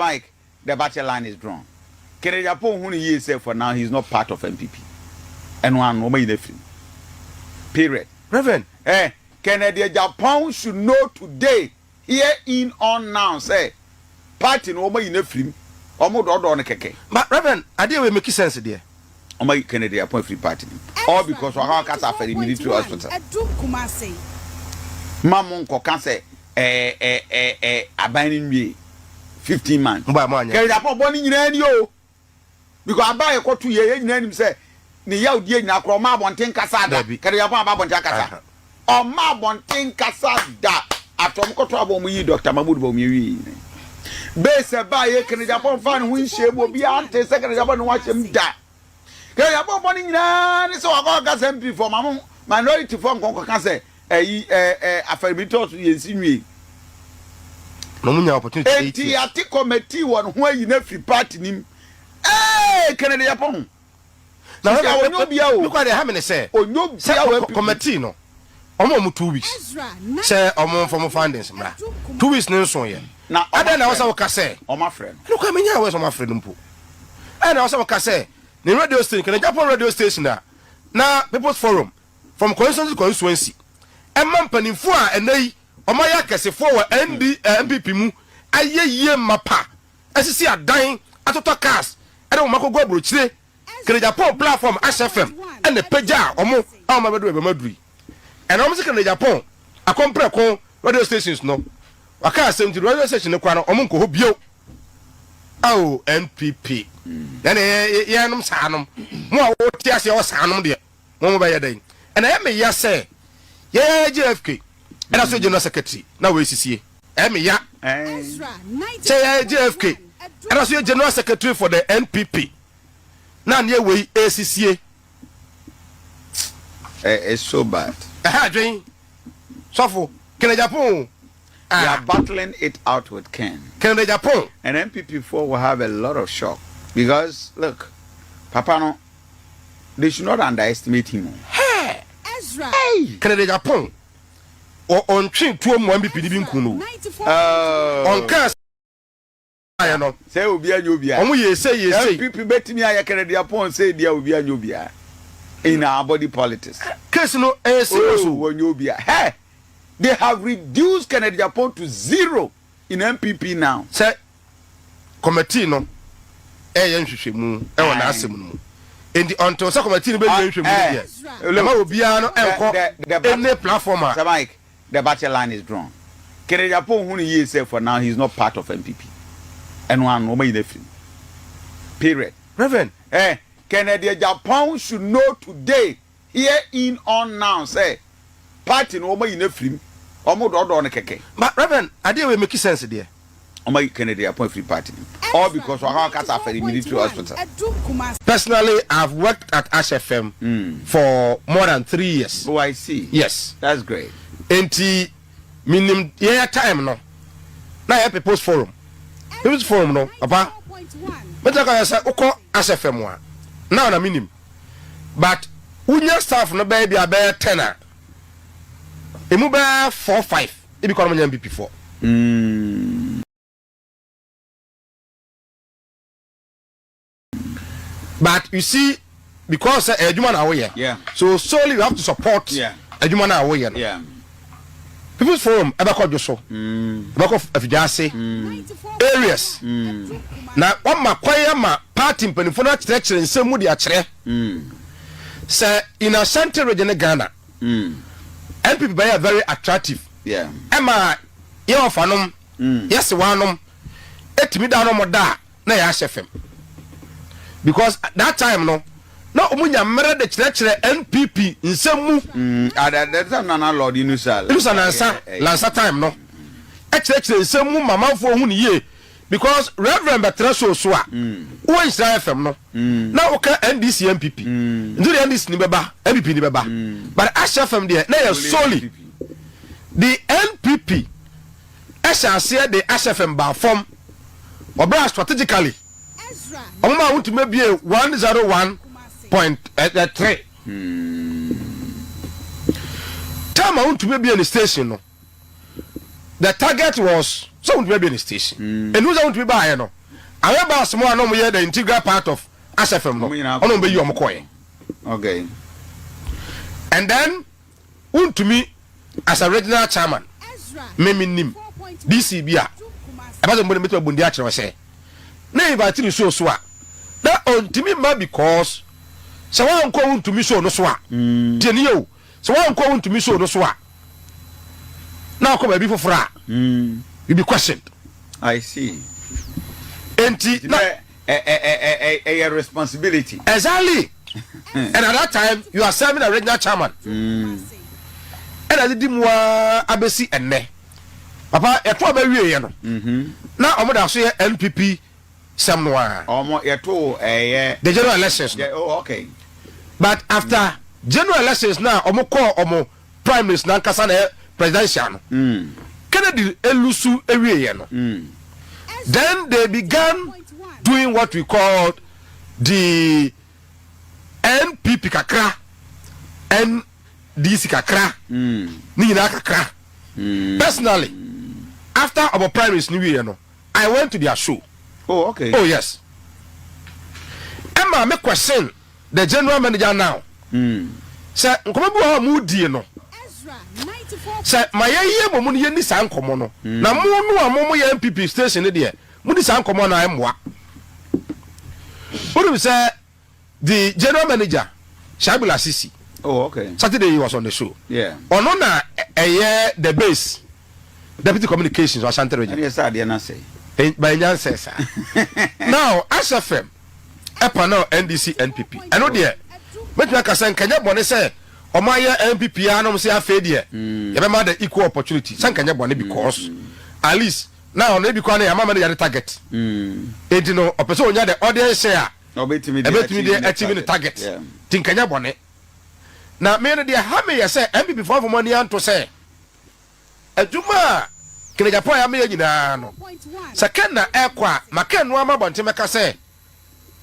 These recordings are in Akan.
Mike, the battle line is drawn. Kennedy Apo who he is for now, he's not part of MPP. And one woman in the film. Period. Reverend. Kennedy Japan should know today, here in on now, say, party no woman in the film, almost all on a keke. But Reverend, I didn't make sense there. Oh my Kennedy Japan free party. All because of how cats are for the military hospital. Mamon can say, abandoning me 15 months. Kennedy Japan born in radio. Because I buy a quote 2 years, name say, ni yaw die na kro ma bonten kasa da kare ya ba bonten kasa o ma bonten kasa da atom koto abom yi Dr. Mahmood bom yi be se ba ye kene Japan fan hu nhye bo bi ante se kene Japan no wa chem da kare ya bo boni nyina ni se wa go kasa MP for mamo minority for nkonko kasa aferibitos yensi nwie no munya opportunity enti ati committee won ho ayi na free party nim kene Japan. Now, look what they have in say. Committee no. Almost 2 weeks. Say almost from findings. 2 weeks no so here. Now, I don't know what I say. Oh my friend. Look at me now. Where's my friend? And also what I say. The radio station, can I Japan radio station there? Now, People's Forum from constituency to constituency. And man penny for and they. Omaya kese for MPP mu. Aye mapa. As you see a dying. Atoto cars. I don't mako go brochire. Can Japan platform SFM and the Peja omo amadu be maduri and omo se can Japan a compare con radio stations no waka asem ti radio station no kwa no omo nko ho bio oh NPP then ye nom sanom mo a wo ti ase wo sanom de mo be ye den and I me ya say ye JFK and also general secretary na we sisie e me ya say JFK and also general secretary for the NPP. Now near way ACCA. It's so bad. Dream. So can Japan? They are battling it out with Ken. Can Japan? And MPP4 will have a lot of shock because look, Papa no, they should not underestimate him. Hey, Ezra. Hey, can Japan? Or on train to MPP bin kuno. On cast. I know. Say obi anyobia. Omo ye say. People betimi ayekere dia pon say dia obi anyobia. In our body politics. Case no serious anyobia. Hey, they have reduced Kennedy Japan to 0 in MPP now. Say committee no nhwehwemu won na asem no. Endi until say committee no be nhwehwemu dia. Le ma obi no enko any platform. Sir Mike, the battle line is drawn. Kennedy Japan who he is for now, he's not part of MPP. And one woman in the film. Period. Reverend. Kennedy Japan should know today, here in on now, say, party no woman in the film, almost all on a keke. But Reverend, I didn't make sense there. Oh my Kennedy Japan free party. All because of how cats are for the military hospital. Personally, I've worked at HFM for more than 3 years. Oh, I see. Yes. That's great. Enti, minim, yeah, time no. Now I have People's Forum. People's Forum no, apa? But like I said, uko SFM one. Now na minim. But unya staff no baby a bear 10. Emu be 4-5. E be kono MPP 4. But you see, because Ejuma na we yeah. So solely we have to support Ejuma na we yeah. People's Forum ebako joso. Ebako afijase. Areas. Na one makwaya ma party mpanifo na chire nsemu de akire. Say in a central region of Ghana. NPP are very attractive. Yeah. Emma ye ofanom. Yes wanom. Etimi da no moda na ya HFM. Because at that time no umunya mere de chire NPP nsemu that's na Lord Inusa lansa time no e chire nsemu mamafo hu ne ye because Reverend Betra so a wo Israel FM no na wo ka NDC MPP nduri NDC ni beba MPP ni beba but HFM there na ya solely the NPP essentially the HFM ba form obra strategically Oma want to maybe 101.3. Time I want to maybe in the station. No. The target was so won't be in the station and who's going to be by no I about small no the integral part of ASFM no ono be you omkoye okay and then to me as a regional chairman me nim DCB a about the meto bundi a kire say na invite you so a na on to me ma because so wan ko to me so no so a tie ni o so wan ko to me so no so a na ko ba bi fofora you be questioned. I see. Enti na a responsibility. Exactly. And at that time you are serving a regional chairman. And I did mwa abesi enne. Papa eto abawie ye no. Na omo da so ye NPP sem no a. Omo eto the general elections. Yeah, oh okay. But after general elections now omo call omo prime minister na kasa na presidential no. Kennedy elusu ewie ye no. Then they began doing what we called the NPP kakra NDC kakra ni nyina kakra. Personally after our primaries new year no I went to their show. Oh okay. Oh yes. Emma me question the general manager now. Say nkomo bi ho mu die no. Say my ye mo ni ni sa nkomo no. Na mo no amomo ye NPP station de mo ni sa nkomo na emwa. Who say the general manager Shabula Sisi. Oh okay. Saturday he was on the show. Yeah. Ono na the base deputy communications or Ashanti region. Yes sir, dey na say. By Nyan says sir. Now ASFM epa now NDC NPP. I know there. Make me kasan kanya bone say omaye NPP anom say afa there. You be mad the equal opportunity. San kanya bone because at least now no be kwa na mama na target. Enti no opeso onya the audience share. Obetimi dey achieve the target. Tin kanya bone. Na me no dey ha me ye say NPP for money anto say aduma kene Japan ya me nyina no. Second na ekwa maken no amabonte meka say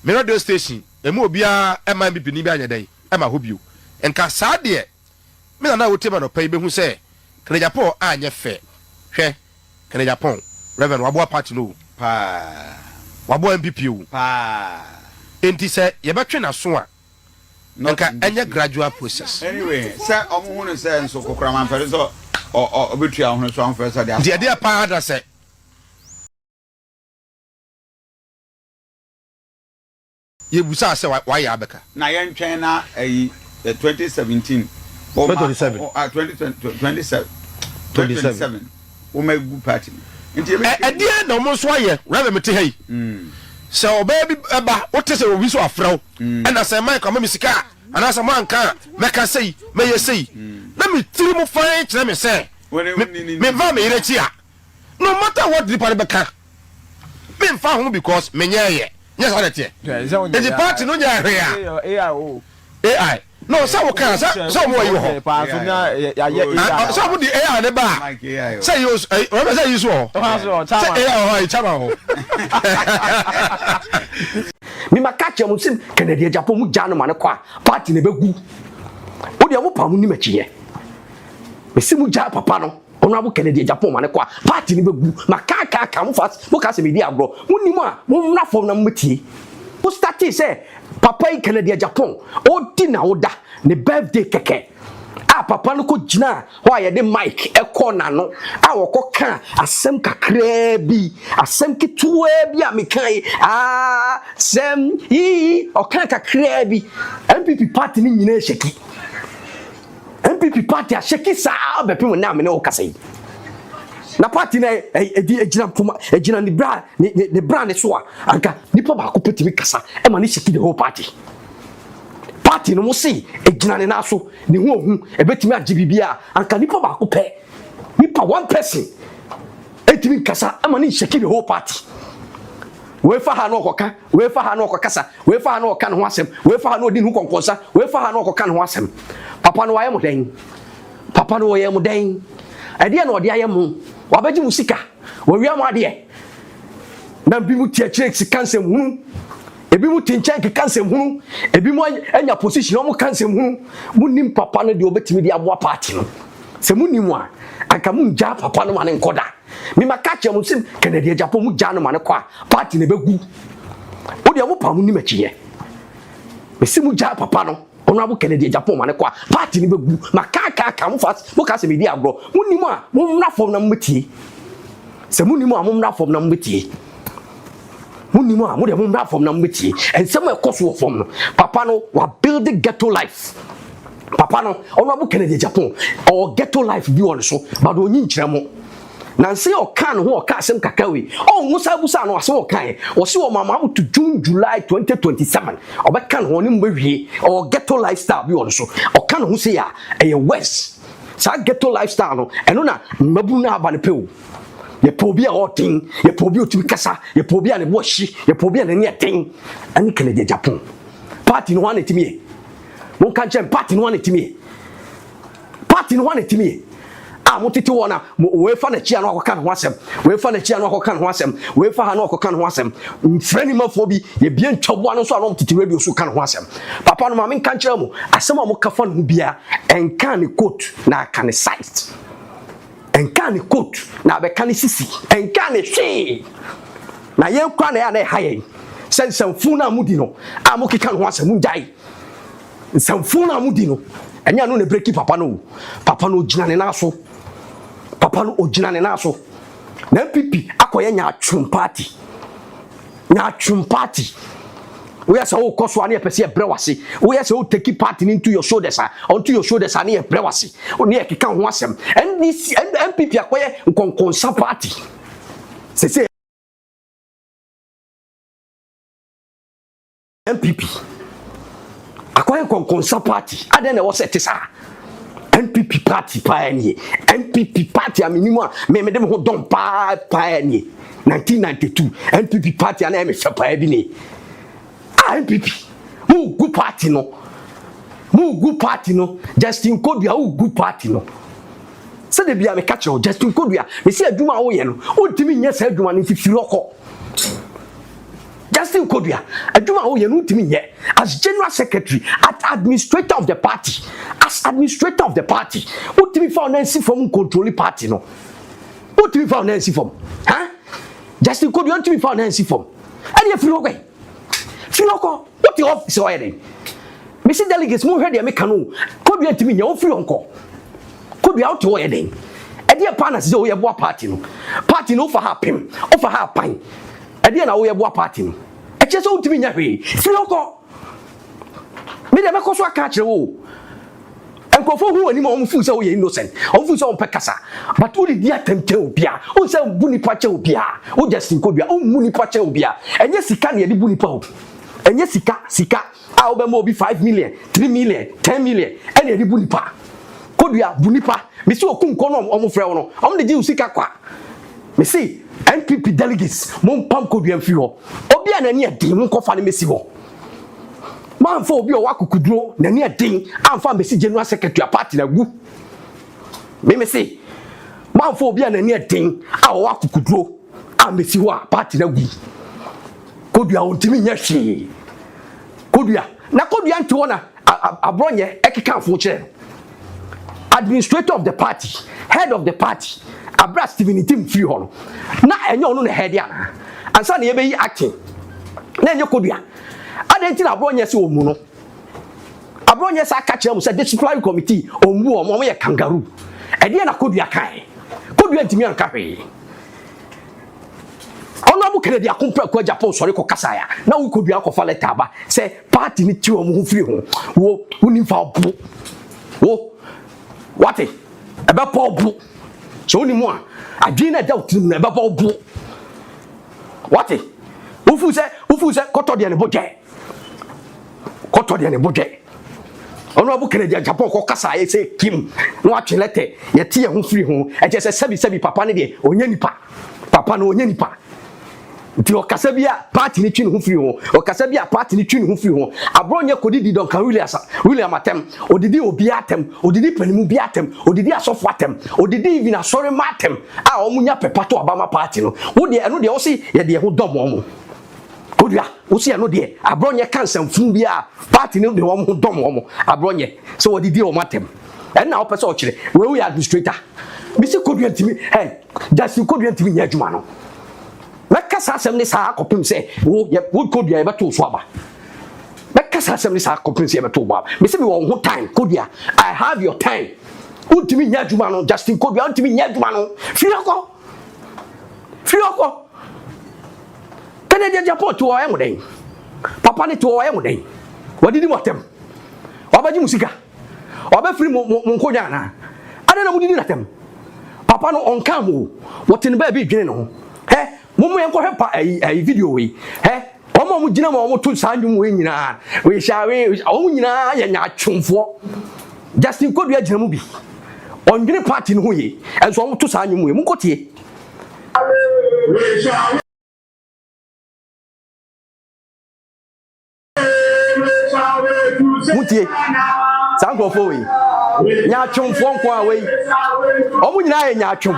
me radio station emu obia ema NPP ni bi anyedai ema hobio enka saa de me na wote ma no pa ibehu say kene Japan anye fe hwe kene Japan Reverend wabo party no pa wabo NPP o pa enti say ye betwe na so a nka enye gradual process anyway say omo hu say nso kokora man pere so obetua hu so an first day dia pa ada say ye busa say why ya beka na ye ntwen na 2017 2027 o ma gu party nti e dia na mo so aye rebe mete hai so obaby eba wote se obi so afraw e na say Mike am misika ana say man kan meka sei meye sei na me tiri mo fan kire me say me va me ire chia no matter what the party beka me fa ho because me nyeye yes all that here the party no nya hwe AI no so we can so mo you ho so mo di AI ne ba say you say you so say AI chama ho mi makache mu sim Kennedy Japan mu jano mane kwa party ne begu o de mo pa mu ni machiye me simu ja papa no ono abu Kennedy Japan mane kwa party ne begu makaka ka mu fast mo ka se me di agro mo ni mo a mo na fom na mtie o start say papa in Kennedy Japan o di na oda ne birthday keke a papa no ko gina ho aye de mic e ko na no a wo ko kan asem kakra bi asem ketuwa bi a me kan sem yi o kan kakra bi MPP party ni nyina sheki MPP party a sheki sa be pem na me ne o kasai na party na ejina puma ejina ni bra ni bra ne so a anka nipa ba ko petimi kasa e ma ne sheki the whole party party no mo see ejina ne na so ne hu ohu e betimi agibibia anka nipa ba ko pe nipa one person etimi kasa e ma ne sheki the whole party we fa ha no okoka we fa ha no okokasa we fa ha no oka ne ho asem we fa ha no odi hu konkonsa we fa ha no okoka ne ho asem papa no waye mo den papa no waye mo den ade na ode aye mo wabaji musika wawia mo ade na bi mu tie chire sika nsem hunu ebi mu tinchan keka nsem hunu ebi mu anya position o mu kansem hunu mu nim papa no de obetimi de aboa party no se mu nim a anka mu nja papa no mane nkoda me maka che mo sim Kennedy Japan mu gya no ma ne kwa party ne begu wo de wo pa mu ni machiye me sim gya papa no Honorable Kennedy Japan ma ne kwa party ne begu maka mo fast mo ka se me di agro mo ni mo a mo mna fom na mo tie se mo ni mo a mo mna fom na mo tie mo ni mo a mo de mo mna fom na mo tie ensem e koso fom no papa no wa build ghetto life papa no Honorable Kennedy Japan or ghetto life bi won so but onyi nkyere mo nanse o kan ho o ka asem kakawe o musa busa no ase o kan o se o mama to June July 2027 o be kan ho ni mbawie o ghetto lifestyle bi won so o kan ho se ya e west sa ghetto lifestyle no eno na mabu na aba ne pewo ye pobi a otin ye pobi otimi kasa ye pobi a ne bo hyi ye pobi a ne ne ten ani Kennedy Japan party no wan etimi e won kan chen party no wan etimi e party no wan etimi e mo tete wona we fa na chia no akoka no asem we fa na chia no akoka no asem we fa ha no akoka no asem mfrani mafo bi ye bie ntwaboa no so anom tete radio so ka no asem papa no ma men kan kire mo asem a mo kafa no bia enka ne coat na aka ne site enka ne coat na be ka ne sisi enka ne hwe na ye kwa na ya na haye sensamfu na mudi no a mo kika no asem ndai sensamfu na mudi no enya no ne breaki papa no gina ne na so papa no ogina ne na so na pipi akoye nya atwum party we are so koso ani pese brewase we are so take party into your shoulders onto your shoulders ani brewase oni e keka ho asem NDC MPP akoye nkonkonsa party se MPP akoye nkonkonsa party aden na wo set sa NPP party pioneer NPP party aminimo me dem ho don pioneer 1992 NPP party ana me fa pa bi ni NPP mu gu party no Justin Kodua mu gu party no se de bia me catch o Justin Kodua me se adwuma wo ye no o ntimi nya sa adwuma no fifiri okọ Justin Kodua adwuma wo ye no ntimi nya as general secretary at administrator of the party ntimi fa na nsi from control party no ntimi fa na nsi from Justin Kodua ntimi fa na nsi from e dey firi okọ Filoko, what the office already? Mr. Delegates, more ready, make canoe. Could be to me, your free uncle. Could be out to wedding. A dear partners, though, we have party no for her pim, offer her pine. A dear now we have party. A just old to me, Yappy. Filoko. Me never cause a catch you. And go for who any more fools are innocent, or fools on Pecasa. But who did the attempt to Bia? Who said Bunipacho Bia? Who just in Cobia? Oh, Munipacho Bia. And yes, he can't be Bunipop. And yes, Sika, I'll be 5 million, 3 million, 10 million, and a Bunipa. Cobia, Bunipa, Miss Okunkono, almost Freono, on the Jew Sika. Me see, NPP delegates, Mon Pam Cobia and Fuel. Obian and yet, Demon Cofani Messivo. Man for obi o wakukudro na ne den amfa mbesi general secretary party na gu me say man for obi na ne den a wakukudro ambesi ho party na gu Kodua ontimi nya hwe Kodua nti wona abronye ekeka fo kire administrator of the party head of the party abra Stephen Tim free ho na enye ono na head ya ansa na ye be yi acting na enye Kodua adenti na abronye se omu no abronye se aka kire mu se disciplinary committee omu omo ye kangaroo ede na Kodua kan Kodua ntimi anka hwe Honorable Kennedy akompra kwa Japan sori ko kasa ya na wo Kodua ko fa letter ba se party ni ti omu firi ho wo uni fa obu wo wate ebe pa obu so uni mu a adwin na da utim na ebe pa obu wate ufu se koto de ne boje Honorable Kennedy Japan ko kasa ye se kim no atwe letter ye tie ho firi ho e je se sebi papa ne de onya nipa papa no onya nipa nti okasa bia party ni twi ne ho firi ho okasa bia party ni twi ne ho firi ho abronye kodidi don kan William atem odidi obi atem odidi panimu bi atem odidi asofo atem odidi even asori matem a omunya pepato abama party no wo de eno de wo si ye de ho dom omo Kodua wo si eno de abronye kansan fun bia party ni de wo ho dom omo abronye so odidi o matem en na opese o kire we administrator bisi Kodua ntimi Justin Kodua ntimi nya adwuma no meka sa asem ne sa akopem se wo Kodua e beto so aba meka sa asem ne sa akopem se e beto aba me se me wo ho time Kodua I have your time ntimi nya adwuma no Justin Kodua ntimi nya adwuma no fiako Canada Japan to o den papa ne to o den wadidi motem wabaji musika wabafiri mo nkonya na ade na mudidi natem papa no onka mo wotin ba bi dwene no mumu yenko hepa video we omo mu gina mo to sanjum we nyina we shawe o nyina ya nya twomfo Justin Kodua gina mu bi ondwene party no hoye enso omo to sanjum we mu kotie mutie sankofo we nya twomfo nko a we omo nyina ya nya twom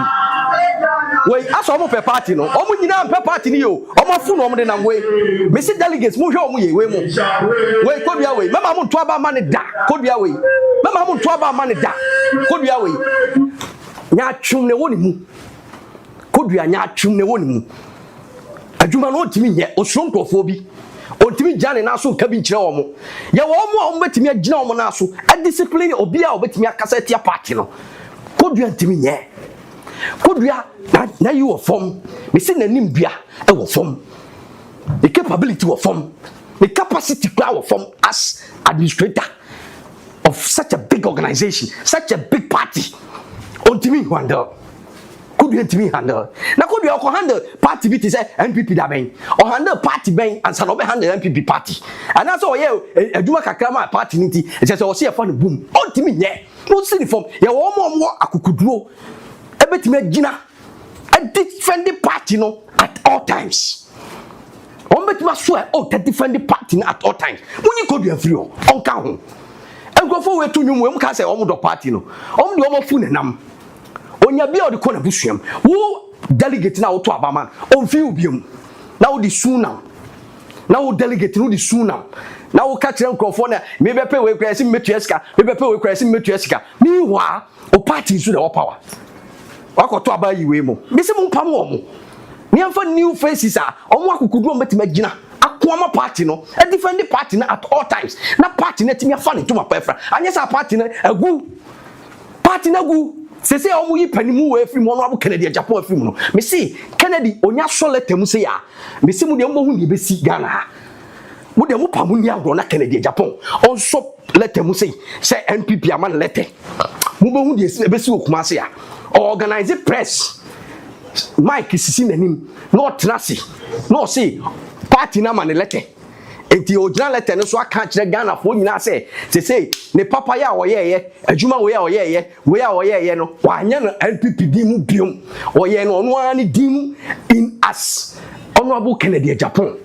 we aso omo pe party no omo nyina pe party ni yo omo fu no omo de nam we me see delegates mu hwe omo ye we mu we Kodua we mama mu to aba ma ne da Kodua we mama mu to aba ma ne da Kodua we nya twom ne woni mu Kodua nya twom ne woni mu adwuma no otimi nye osronkofo bi ontimi jane na so ka bi nkire wo mo ye wo mo betimi agina wo mo na so a discipline obi a obetimi akasa tia party no Kodua ntimi nye Kodua na you wo form me say nanim bia e wo form the capability wo form the capacity wo form as administrator of such a big organization such a big party ontimi handle Kodua ntimi handle na Kodua ko handle party bi ti say NPP da ben o handle party ben ansa no be handle NPP party and that's all ye adwuma kakra ma party nti e say o se e fa no boom o ntimi nye no see the form ye wo mo akukuduro e betimi agina a defend the party no at all times o betimi so e defend the party no at all times munyi Kodua free o onka ho engofo we to nwum we mka say o mo do party no o mo de o mo fu nenam onya bia odi kona busuam wo delegate na wo to abama on fi obiam na wo di sunam na wo delegate no di sunam na wo ka kire nkrofo na me be pe we krasi metu esika me be pe we krasi metu esika mi wa o party su na wo power wakoto abayi we mo me se mo pam wo mo me amfa new faces a omo akukudu o metima gina akoma party no a defend party na at all times na party na timi afa ne to ma pefra anya sa party na agu party na gu se se omo yi panimu we free mo no abo Canada Japan free mo no me see Kennedy onya so letter mu se ya me see mu de mo hu de be si Ghana ha mu de mo pamu ni agro na Canada Japan on so letter mu se NPP aman letter mu be hu de be si okuma se ya organize press Mike sisi nanim no trasi no see party na man letter enti original letter no so aka kire Ghana fo nyina say ne papa ya oyeye adwuma we ya oyeye no wanya no NPP dimu biom oye no ono ani dimu in as honorable Canada Japan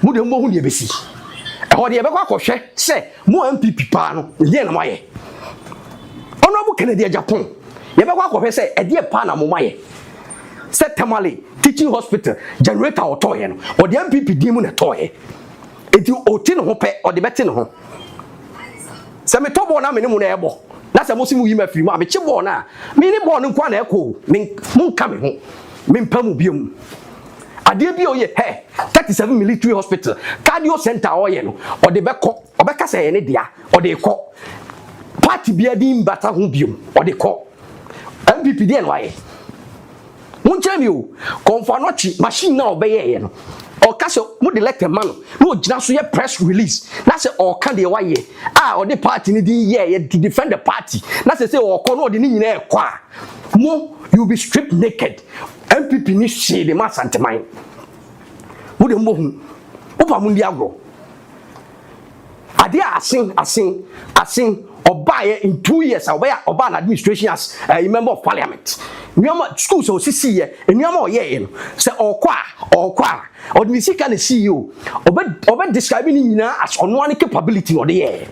mu de mo hu de besi e ho de be kwa kohwe say mo NPP pa no ye na maye honorable Canada Japan ye be kwa kohwe say e de pa na mo maye say Tamale teaching hospital generator otoye no o de NPP dimu na toye eti oti no ho pe o de beti no ho se me to bo na me ne mu na ebo na se mo si mu yi ma firi mu a me che bo na me ni bo no kwa na eko me mu nka me ho me mpa mu biom ade bi o ye 37 military hospital cardio center o ye no o de be ko o be ka se ye ne dia o de ko party bia di mbata ho biom o de ko MPP de no aye mun chemi o konfa no chi machine na o be ye no o ka se mo de lecture man no gina so ye press release na se o ka de waye o de party ni di ye to defend the party na se o ko no de ni nyina e kwa mo you be stripped naked MPP ni she de ma santeman mo de mo hu o pa mo ndi agro ade asin obaye in 2 years oba na administration as a member of parliament nyama schools o sisi ye nyama o ye no se okwa odmisika na CEO oba describe ni nyina as ono an capability no de ye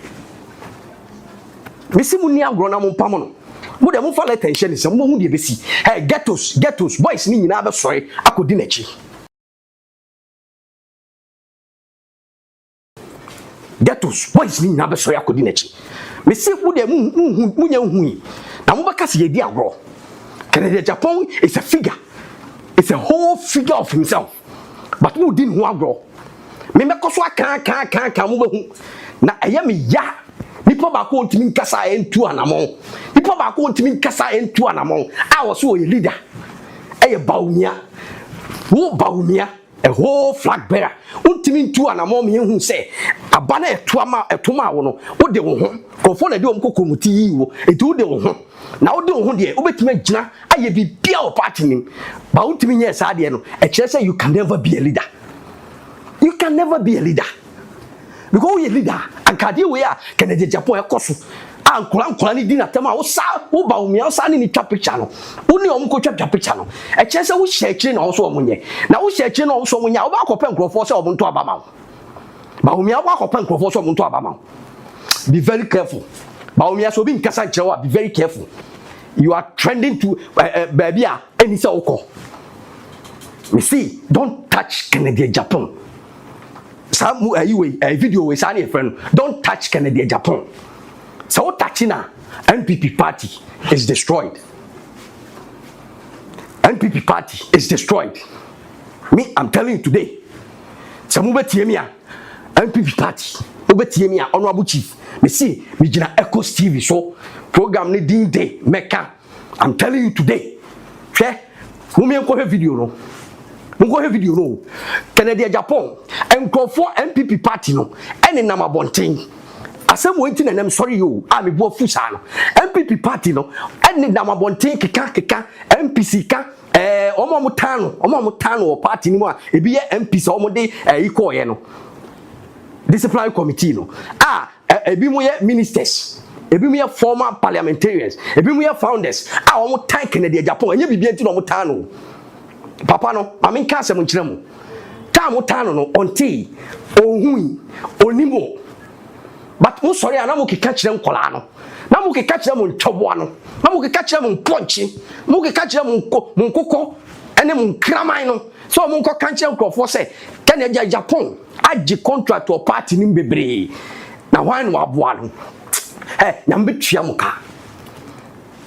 mesi mu ni agro na mo pam no mo de mo fa attention se mo hu de besi ghettos boys ni nyina be sori akodi na chi ghettos boys ni nyina be sori akodi na chi mesi wo de mu nya hu na mo baka se ye di agro Kennedy Japan is a figure. It's a whole figure of himself. But who didn't want to grow? Me so can't move. Na ayami ya. Nipa ba ko ntimi nkasa entu anamon. Nipa ba ko ntimi nkasa entu anamon. I was so a leader. Eye Bawumia. Wo Bawumia. A whole flag bearer. Untimi ntu anamon me hu say abana etuma wo no. Wo de wo ho. Kofo na de wo kokomuti yi wo. Eti wo de wo ho. Na wo de wo ho de obetime gina aye bibia o party nim. Ba untimi nye sa de no. E kire say you can never be a leader. You can never be a leader. Because you leader and kadi we are Kennedy Japan ekoso an kula ni dina tema wo sa wo ba umia sa ni twa picture no wo ni omko twa picture no e che se wo share na wo so omunye na wo share na wo so omunya wo ba kopa nkrofo se obunto abama ba umia wo kopa nkrofo se obunto abama. Be very careful. Ba umia so bi nkasa nchewa, be very careful. You are trending to baby a eni se woko. Me see, don't touch Kennedy Japan. Some video we say friend, don't touch Kennedy Japan. So touching NPP party is destroyed. NPP party is destroyed. Me, I'm telling you today. Some NPP party. Honorable Chief. Me see, me jina Echo TV so program ni din day meka. I'm telling you today. Okay? Who video no? Mungo video no. Kennedy Japan and call for NPP party no. Any number bonting. Asem waiting and I'm sorry you. I'm a boy fusa no. NPP party no. Any number bonting keka MPC ka omo mutano or party ni mo ebi MPC omo de equal ye no. Disciplinary committee no. Ebi mo ye ministers. Ebi mo ye former parliamentarians. Ebi mo ye founders. Omo tan Kennedy Japan. Enye bibia nti no mo tan no. Papa no, I mean cancer munchiremu. Time tano no onti, ohui, onimo. But mo sorry, anamu ki catch them kolano. Namu ki catch them on chobuano. Namu ki catch them on punchy. Mu ki catch them on koko. Ene mun kramai no. So mun ko catch them for say. Kennedy Japan. Aji contract to party ni bebre. Na wan wa buano. Nyambe tuamuka.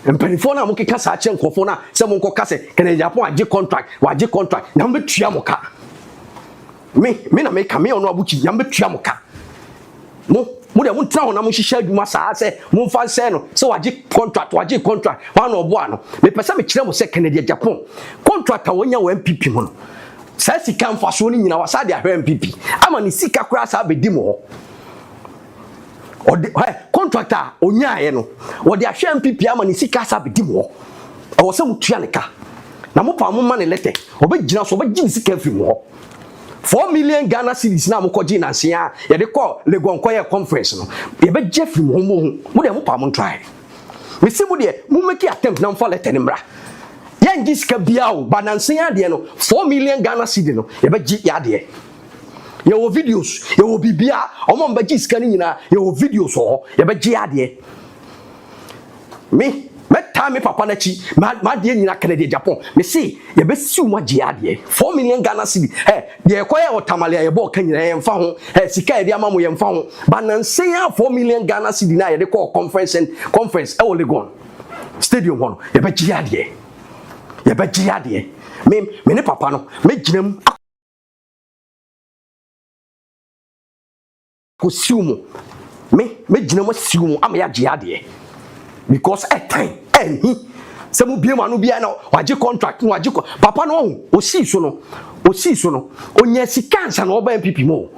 Mpenifo na mukika sa ache nkofo na se mo nkoka se Kennedy Japan age contract na mbetua moka me na me ka me ono abuchi na mbetua moka mo de mo tra ho na mo hihia adwuma sa se mo mfa se no se wage contract wa na obo ano me pese me kire mo se Kennedy Japan contract a wonya wa MPP mo no sa sika mfa so ni nyina wa sa de ahwe MPP ama ni sika kura sa bedi mo contractor onyae no wo de ahwe MPP ama ni sika sa bedi mo e wo se mutua ne ka na mo pa mo ma ne letter obegina so obegi sika fi mo 4 million Ghana cedis na mo koji na nsia ye de call Legon Koye conference no ye be Jeffrey mo de mo pa mo try we see mo de mo make attempt na mfa letter ne mra ye ngi sika bia o banansia de no 4 million Ghana cedis no ye be gi ya de ye wo videos ye wo bibia omo mba gi sika ni nyina ye wo videos ho ye be gi ya de me time papa na chi ma de nyina Kennedy Japan me see ye be siu ma gi ya de 4 million Ghana cedis ye koye otamale ye bo kan nyina ye mfa ho sika ye de ama mo ye mfa ho banansia 4 million Ghana cedis na ye de call conference e wo Legon stadium ho no ye be gi ya de me ne papa no me ginam ko siumo me ginam siumo am ya gi ya de because at time he se mu biem anu bia na waje contract waje papa no o si so no onya sikansa na oba MPP mo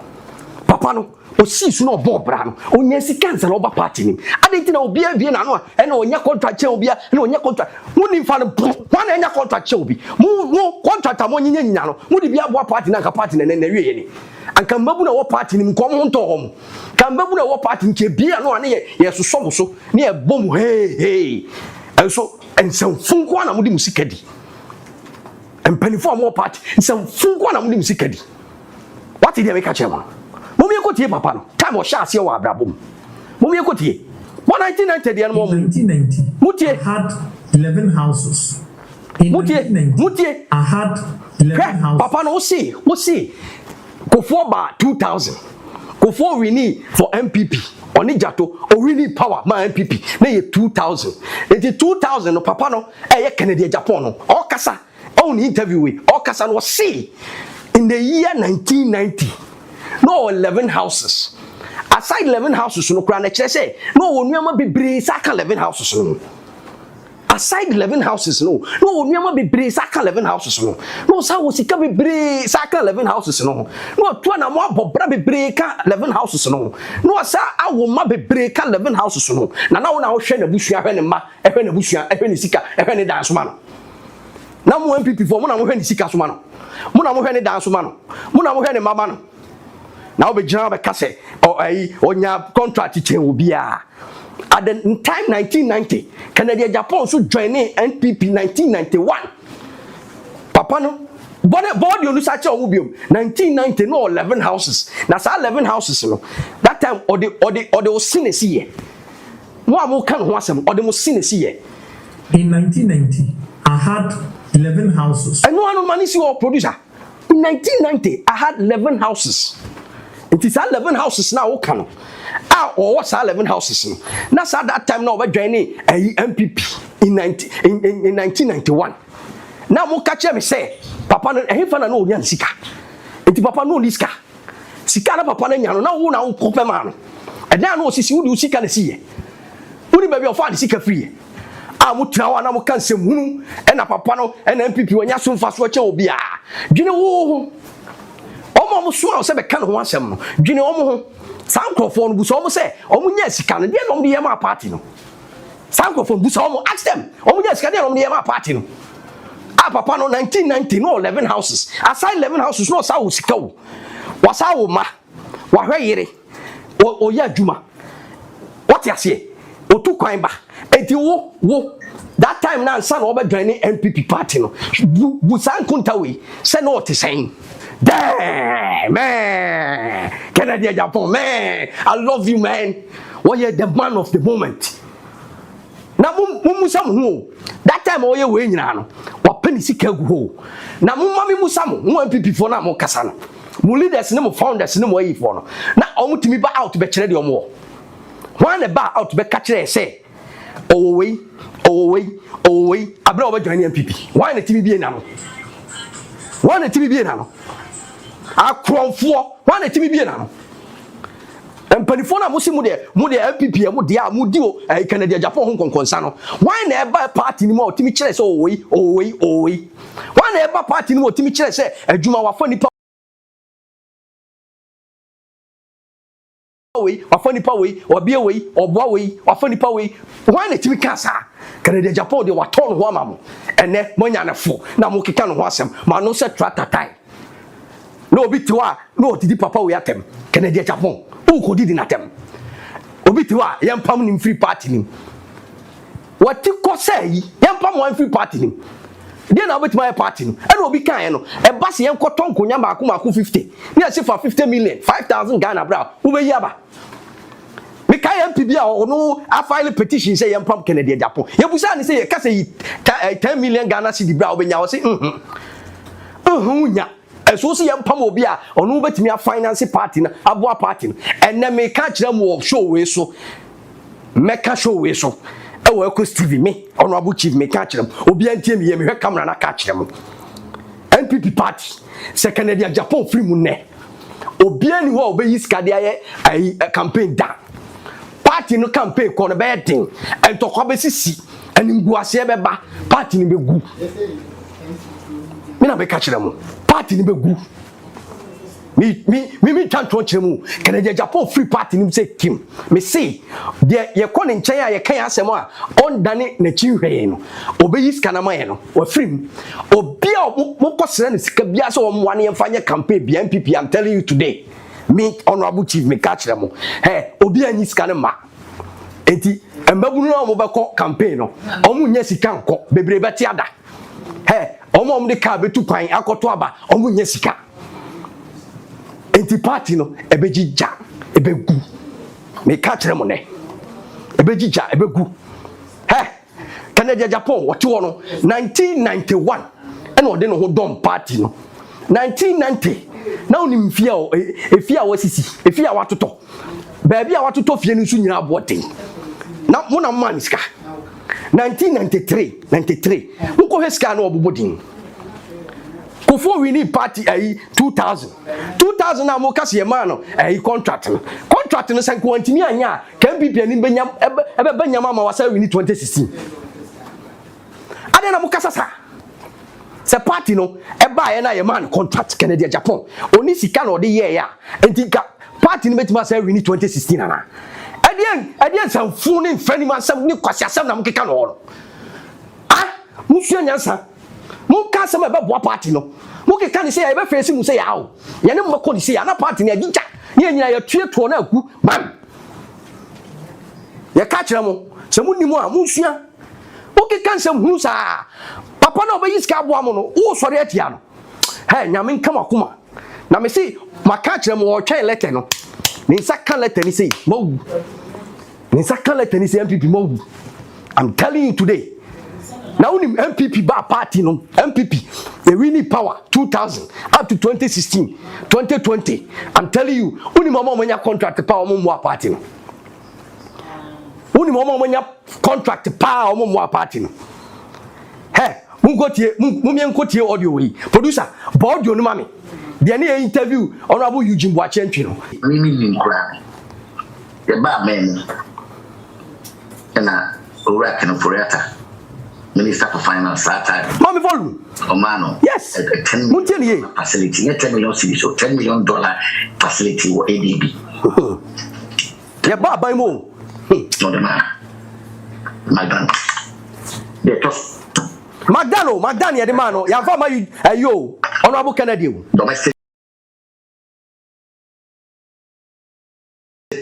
papa no o si so no obo bra no onya sikansa na oba party ni adenti na obi abie na no e na onya contract che obi na onya contract muni fa no wan enya contract che obi mu contract am onye nyanya no mudi bia bo party na ka party na wie ye ni anka mabu na wo party ni nkom ho nto ho kan mabu na wo party nke bia no ane ye soso so na ye bom hey so ensem funko na mudi musika di empanifo am wo party ensem funko na mudi musika di what did they make a chairman mo me ko tie papa no time o sha ase wo abrabom mo me ko tie 1990 de no mo 1990 mutie had 11 houses in mutie I had 11 houses papa no see Kofo ba 2000 Kofo Winnie for MPP oni jato o really power ma MPP na ye 2000 enti 2000 no papa no ye Kennedy Japan no o kasa on interview we o kasa no see in the year 1990 no 11 houses aside 11 houses no kra na kire say no onuama bebre saka 11 houses no aside 11 houses no onuama bebre saka 11 houses no sa wo sika bebre saka 11 houses no to na mo abobra bebre ka 11 houses no sa awo ma bebre ka 11 houses no na wo hwe na busua hwe ne ma hwe na busua hwe ne sika hwe ne dan so ma no na mo MPP for mo na mo hwe ne sika so ma no mo na mo hwe ne dan so ma no mo na mo hwe ne mama no na be gina be kase onya contract chen obia at the time 1990 Canada Japan so joining NPP 1991 papa no body onu sa che o biom 1990 no 11 houses na sa 11 houses no that time or the sinesi ye mo am kan ho asem or the mo sinesi ye in 1990 I had 11 houses and no man si o producer in 1990 I had 11 houses. It is 11 houses now. Or what's 11 houses? Now, at that time, now we're joining a MPP in 1991. Now, mo catch me say, Papa, no, he found no yan sika. It Papa no niska. Sika na Papa na nyano. Now, una ukope man. And now, no, sisi udi usika na siye. Udi baby of the sika free. Mutrawa na mo kan se hunu. And a Papa no, and MPP when ya so fast watch obia. Dwene wo. Omo so se be kan ho asem no dwene omo ho sankrofo no bu so omo se omo nya sika no de no de yema party no sankrofo bu so omo ask them omo nya sika de no de yema party no papa no 1990 no 11 houses aside 11 houses no sa wo sika wo wasa wo ma wa hweyere o ya adwuma what you say o tu kwan ba enti wo that time na san wo be join NPP party no bu san kuntawe se no te sen. Damn, man. Canada Japan, man. I love you, man. Well, you're the man of the moment. Now, musamu. That time, oh, you're winning. What penny sick go. Now, mummy musamu. One people for now, more casano. Leaders, no founders, no way for no. Now, I want to be out to be ready or more. One about out to be catcher, say. Oh, wait. I brought over joining MPP. Why the TV now? Why the TV now? Akromfo wan na timi bie na no empanifo na musi mu de MPP mu de a mu di o Canada Japan ho konkonsa no wan na eba party ni mu o timi kire se wan na eba party ni mu o timi kire se adwuma wafa nipa wafa nipa obia oboa wafa nipa wan na timi kasa Canada Japan de waton ho amamo ene monya na fo na mo keka no ho asem ma no se tratatai no obi tiwa no tidi papa we atem Canada Japan o ko didi natem obi tiwa yempam ni free party ni wati ko say yempam one free party ni de na obeti my party no e no obi kan no e ba se yenkoton konya maako 50 ni ase for 50 million 5000 Ghana bra wo be yi aba me kai MPB a ono a file petition say yempam Canada Japan yebusa ni say ka say 10 million Ghana cedi bra wo be nya wo say nya so si yempam obi a ono betimi a finance party na aboa party and na me ka kire mo show we so meka show we so e wo Eko Steve me ono abu chief me ka kire obi antie me ye me hwe camera na ka kire mo NPP party se Canada Japan free mu ne obi ani ho obe yi skade aye campaign da party no campaign ko no be den entokwa be sisi animgu ase be ba party ni be gu me na be ka kire mo party ni be gu me tanto kire mu Canada Japan free party ni say kim me say de ye ko ne nchen a ye kan asem a on dane na chi hwe no obeyi skana ma ye no wa free obi a mo kosere ne sika bia so wo wane ye fanye campaign bia MPP I'm telling you today me honorable chief me ka kire mu obi anyi skana ma enti embabunu no mo be ko campaign no omu nya sika nko bebre beti ada omo de ka betu kwan akoto aba omu nya sika enti party no ebejija ebegu me ka kire mo ne ebejija ebegu Canada Japan wote wo no 1991 ene ode no ho dom party no 1990 na oni mfia efia wasisi efia watoto baby a watoto fie no nso nyina aboten na mo na man ska 1993 woko heska na obobodin kofo we need party 2000 na mo kase man no contract no sanko antimi anya kan bibia ni benya ebe benya mama wasa we need 2016 ade na mo kasa sa se party no eba ye na ye man contract Kennedy Japan oni sika na ode ye ya enti party no betima say we need 2016 ana adien san funu mfani man sam ni kwasi asam na mo keka no mo sua nyansa mo ka sam ebe boa party no mo keka ni say ya ebe face mu say ya o ye ne mo ko ni say ya na party na agija ye nyina ye tuetuo na aku bam ye ka kire mo se mo ni mo a mo sua mo keka nsam hunu sa papa na obayi ska boa mo no wo sori atia no he nyame nka makoma na me say maka kire mo wo twen letter no ni saka letter ni say mo ni saka letter ni say MPP mo I'm telling you today now unim MPP ba party no MPP they really power 2000 up to 2016 2020 I'm telling you unim mama manya contract power mo party no unim mama manya contract power mo party no he mungotie audio we producer bo audio no mami de na interview honorable Eugene Boache Ntwi no mimi nkra e ba men na ora kan foreta Minister for Finance that time mami volume Omano yes muntie facility $10 million so $10 million facility or ADB ya ba ba mo no the man Magdan they just Magdano ya de man no ya fa ma yo honorable Kennedy domestic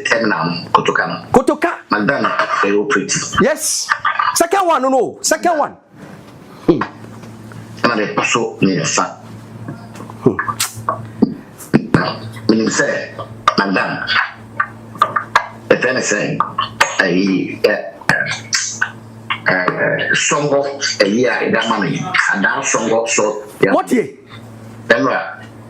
terminal Kotoka Magdan very pretty yes second one no second one and they paso near sa meaning say Magdan if anything songo a year that money and that songo so what ye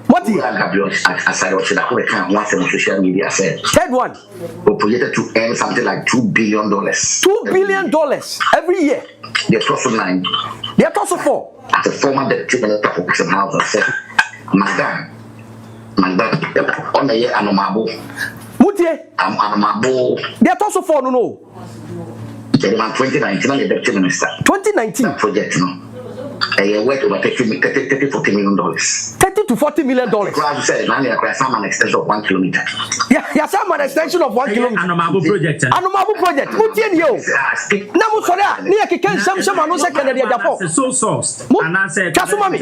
what ye as I watch that we can once on social media said third one we projected to earn something like $2 billion $2 billion every year they're also 9 they're also 4 as a former deputy minister for Christian House I said Magdan on the year anomabo mutie anomabo they're also 4 no 2019 the deputy minister 2019 that project no worth over $30-40 million. $30 to $40 million. Crowd said, "Now you are some an extension of 1 kilometer." Yeah, some an extension of 1 kilometer. Anomabu project. Anomabu project. Mutien yo. Na mu soda. Ni ya kikan sam anu se Kennedy Japan. So sourced. And I said, "Kasumami.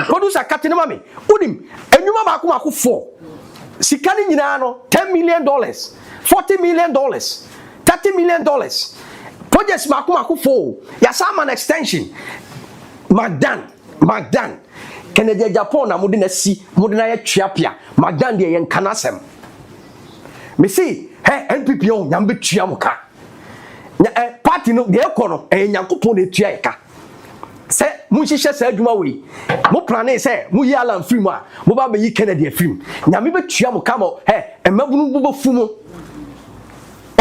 Producer Katina mami. Udim. Enyuma maku 4. Sikani nyina no $10 million, $40 million, $30 million. Projects maku 4. Ya some an extension. Magdan Kennedy Japan na mudi na si mudi na ye tuapia Magdan de ye nkanasem me see NPP on nyambe tuamuka party no de ekono nyankopon na tua eka se mu hihye sa adwuma we mu plan se mu yi alan film a mu ba be yi Kennedy film nyame be tuamuka mo emabunu bu fumu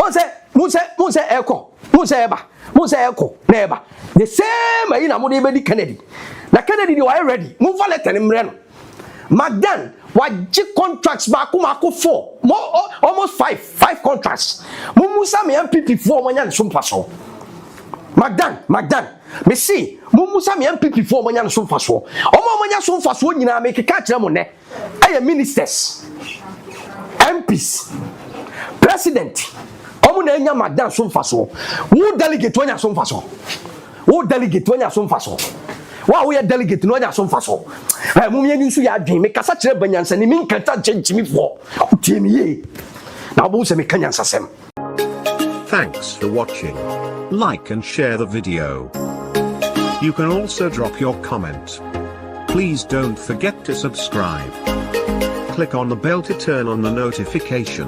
on se mu se eko mu se eba mu se eko na eba the same ayi na mo de be di Kennedy na Kennedy dey were ready mu va letter ni mre no Magdan waji contracts ba ko 4 almost 5 contracts mu musa me MPP 4 mo nya nso mpaso Magdan me see mu musa me MPP 4 mo nya nso mpaso mo nya so mpaso nyina me keka kire mo ne aye ministers MPs president omo na nya Magdan so mpaso wo delegate onya so mpaso wa we delegate no nya so mfaso mu me nsu ya adwen me kasa kire banyansa ni min kanta chenchimi fo tie mi ye na obo se me kanyansa sem. Thanks for watching. Like and share the video. You can also drop your comment. Please don't forget to subscribe. Click on the bell to turn on the notification.